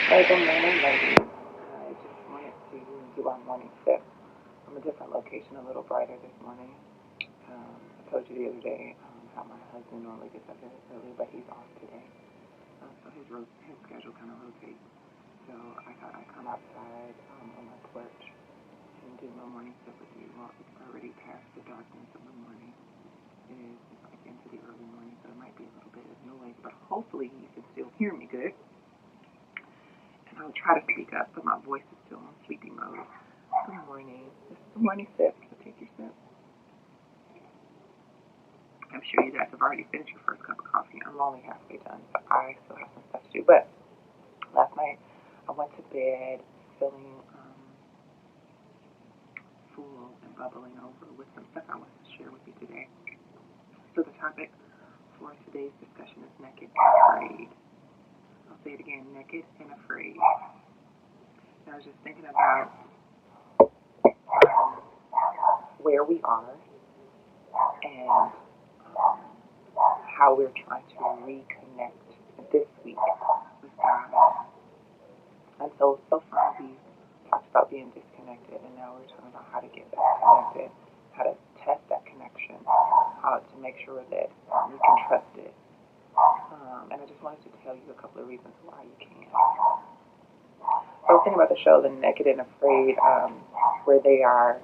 Hey, good morning, ladies. I just wanted to do our morning sip from a different location, a little brighter this morning. I told you the other day how my husband normally gets up very early, but he's off today. So his schedule kind of rotates. So I thought I'd come outside on my porch and do my morning sip with you. Well, it's already past the darkness of the morning. It is like into the early morning, so it might be a little bit of noise, but hopefully you can still hear me good. And I'll try to speak up, but my voice is still on sleepy mode. Good morning. This is the morning sip. So take your sip. I'm sure you guys have already finished your first cup of coffee. I'm only halfway done, so I still have some stuff to do. But last night I went to bed feeling full and bubbling over with some stuff I want to share with you today. So the topic for today's discussion is naked and afraid. I'll say it again, naked and afraid. And I was just thinking about where we are and how we're trying to reconnect this week with God. And so far we talked about being disconnected, and now we're talking about how to get back connected, how to test that connection, how to make sure that you can trust it. And I just wanted to tell you a couple of reasons why you can. I was thinking about the show, The Naked and Afraid, where they are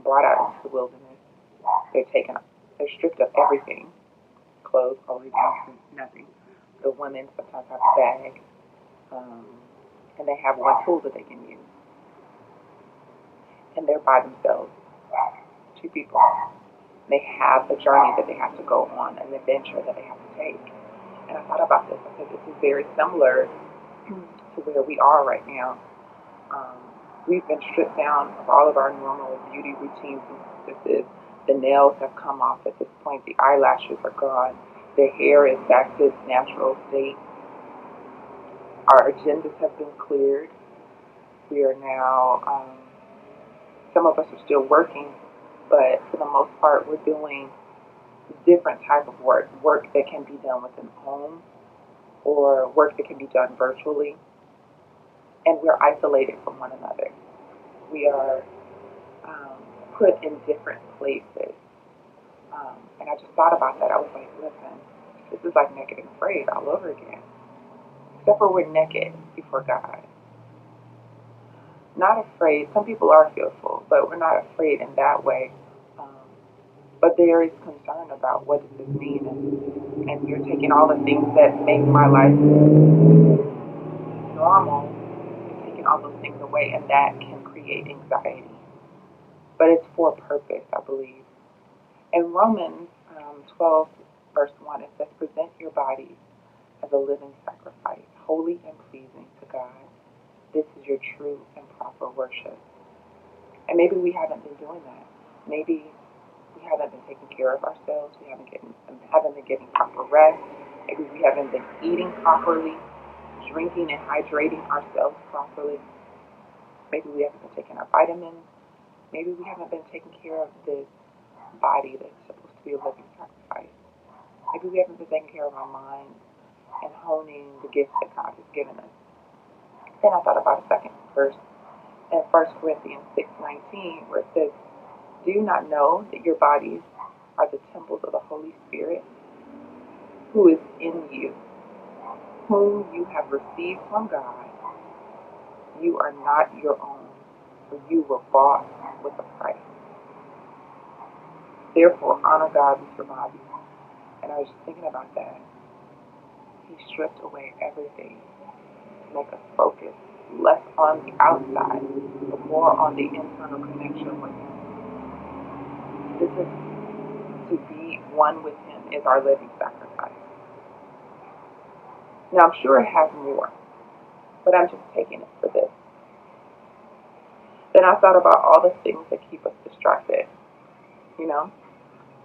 brought out into the wilderness. They're stripped of everything, clothes, clothing, nothing. The women sometimes have a bag, and they have one tool that they can use. And they're by themselves, two people. They have a journey that they have to go on, an adventure that they have to take. And I thought about this because this is very similar to where we are right now. We've been stripped down of all of our normal beauty routines and practices. The nails have come off at this point. The eyelashes are gone. The hair is back to its natural state. Our agendas have been cleared. We are now, some of us are still working, but for the most part, we're doing different type of work that can be done within home or work that can be done virtually, and we're isolated from one another. We are put in different places, and I just thought about that. I was like, listen, this is like naked and afraid all over again, except for we're naked before God. Not afraid. Some people are fearful, but we're not afraid in that way. But there is concern about what does this mean, and you're taking all the things that make my life normal, you're taking all those things away, and that can create anxiety. But it's for a purpose, I believe. In Romans 12, verse 1, it says, present your bodies as a living sacrifice, holy and pleasing to God. This is your true and proper worship. And maybe we haven't been doing that. Maybe we haven't been taking care of ourselves. We haven't been getting proper rest. Maybe we haven't been eating properly, drinking and hydrating ourselves properly. Maybe we haven't been taking our vitamins. Maybe we haven't been taking care of this body that's supposed to be a living sacrifice. Maybe we haven't been taking care of our minds and honing the gifts that God has given us. Then I thought about a second verse in 1 Corinthians 6:19, where it says, do you not know that your bodies are the temples of the Holy Spirit, who is in you, whom you have received from God? You are not your own, for you were bought with a price. Therefore, honor God with your body. And I was just thinking about that. He stripped away everything to make us focus less on the outside, but more on the internal connection with Him. This is to be one with Him is our living sacrifice. Now, I'm sure it has more, but I'm just taking it for this. Then I thought about all the things that keep us distracted,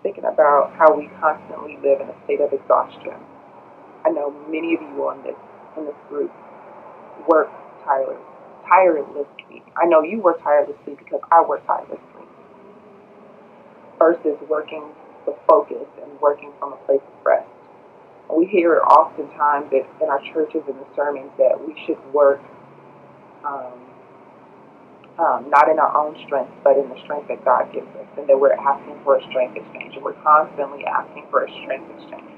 thinking about how we constantly live in a state of exhaustion. I know many of you in this group work tirelessly. I know you work tirelessly because I work tirelessly. Versus working with focus and working from a place of rest. We hear oftentimes that in our churches and the sermons that we should work um, not in our own strength, but in the strength that God gives us, and that we're asking for a strength exchange, and we're constantly asking for a strength exchange.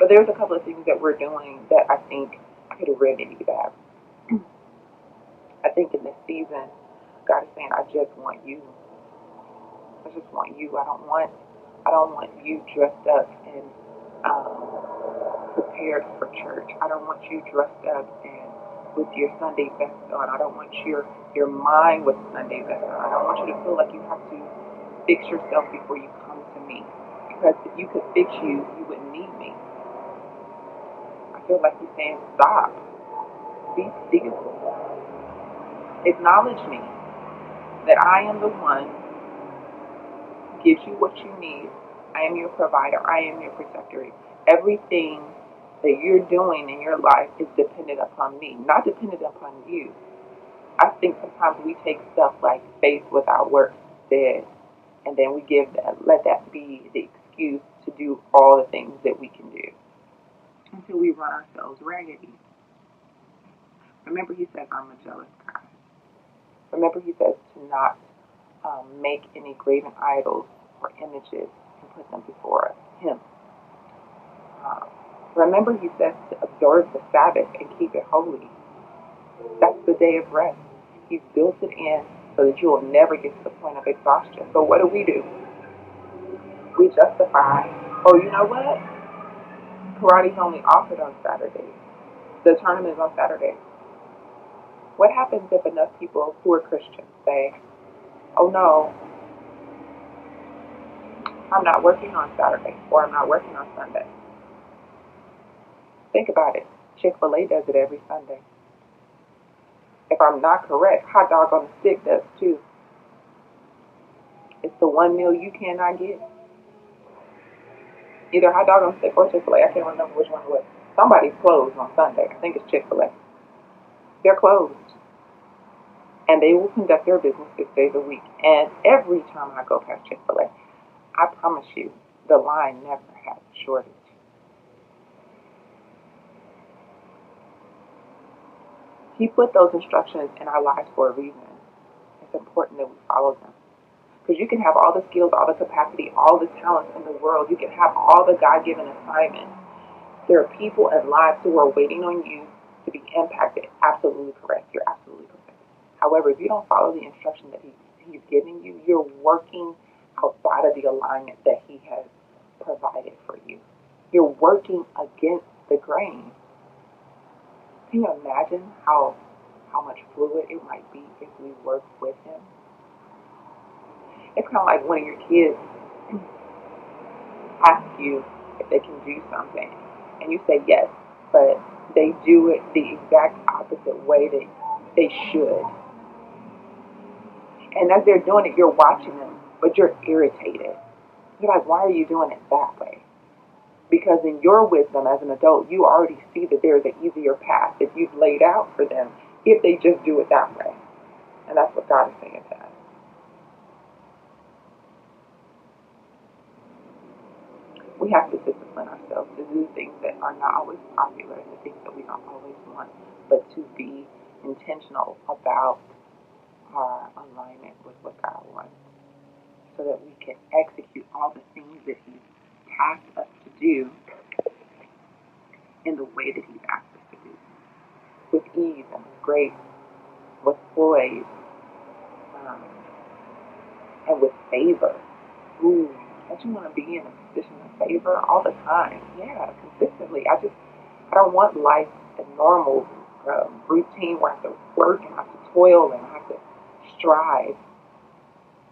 But there's a couple of things that we're doing that I think could remedy that. I think in this season, God is saying, I just want you. I just want you. I don't want you dressed up and prepared for church. I don't want you dressed up and with your Sunday best on. I don't want your mind with Sunday best on. I don't want you to feel like you have to fix yourself before you come to me. Because if you could fix you, you wouldn't need me. I feel like he's saying, stop. Be still. Acknowledge me. That I am the one who gives you what you need. I am your provider. I am your protector. Everything that you're doing in your life is dependent upon me, not dependent upon you. I think sometimes we take stuff like faith without works dead, and then we let that be the excuse to do all the things that we can do until we run ourselves raggedy. Remember, he says, I'm a jealous God. Remember, he says to not make any graven idols or images and put them before him. Remember, he says to observe the Sabbath and keep it holy. That's the day of rest. He's built it in so that you will never get to the point of exhaustion. So what do? We justify, oh, you know what? Karate's only offered on Saturdays. The tournament is on Saturdays. What happens if enough people who are Christians say, oh no, I'm not working on Saturday or I'm not working on Sunday? Think about it. Chick-fil-A does it every Sunday. If I'm not correct, Hot Dog on a Stick does too. It's the one meal you cannot get. Either Hot Dog on a Stick or Chick-fil-A. I can't remember which one it was. Somebody's closed on Sunday. I think it's Chick-fil-A. They're closed. And they will conduct their business 6 days a week. And every time I go past Chick-fil-A, I promise you, the line never has a shortage. He put those instructions in our lives for a reason. It's important that we follow them. Because you can have all the skills, all the capacity, all the talents in the world. You can have all the God-given assignments. There are people and lives who are waiting on you to be impacted. Absolutely correct. You're absolutely correct. However, if you don't follow the instruction that he's giving you, you're working outside of the alignment that he has provided for you. You're working against the grain. Can you imagine how much fluid it might be if we work with him? It's kind of like one of your kids asks you if they can do something, and you say yes, but they do it the exact opposite way that they should. And as they're doing it, you're watching them, but you're irritated. You're like, why are you doing it that way? Because in your wisdom as an adult, you already see that there's an easier path that you've laid out for them if they just do it that way. And that's what God is saying to us. We have to discipline ourselves to do things that are not always popular and the things that we don't always want, but to be intentional about our alignment with what God wants so that we can execute all the things that He's tasked us to do in the way that He's asked us to do, with ease and with grace, with poise, um, and with favor. Ooh, don't you want to be in a position of favor all the time? Yeah, consistently. I don't want life a normal routine where I have to work and I have to toil and I have to strive.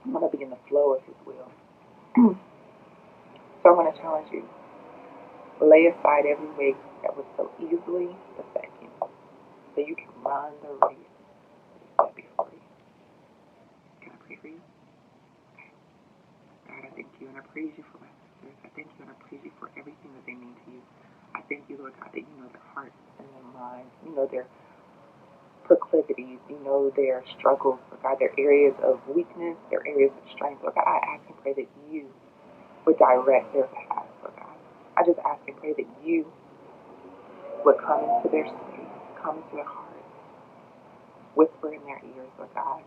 I want to be in the flow of His will. So I want to challenge you. Lay aside every weight that would so easily beset you so you can run the race set before you. Can I pray for you? Okay. God, I thank you and I praise you for my sisters. I thank you and I praise you for everything that they mean to you. I thank you, Lord God, that you know their hearts and their minds. You know their proclivities. You know their struggles, Lord God, their areas of weakness, their areas of strength. Lord God, I ask and pray that you would direct their path, Lord God. I just ask and pray that you would come into their space, come into their hearts, whisper in their ears, Lord God,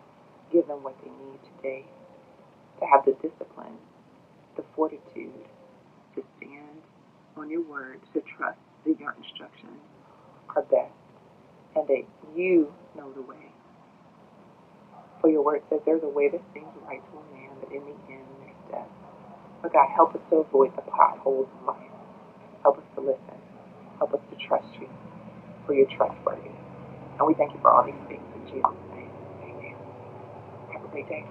give them what they need today to have the discipline, the fortitude to stand on your word, to trust that your instructions are best and that you know the way. For your word says there's a way that seems right to a man, but in the end there's death. But God, help us to avoid the potholes of life. Help us to listen. Help us to trust you, for you're trustworthy. And we thank you for all these things in Jesus' name. Amen. Have a great day.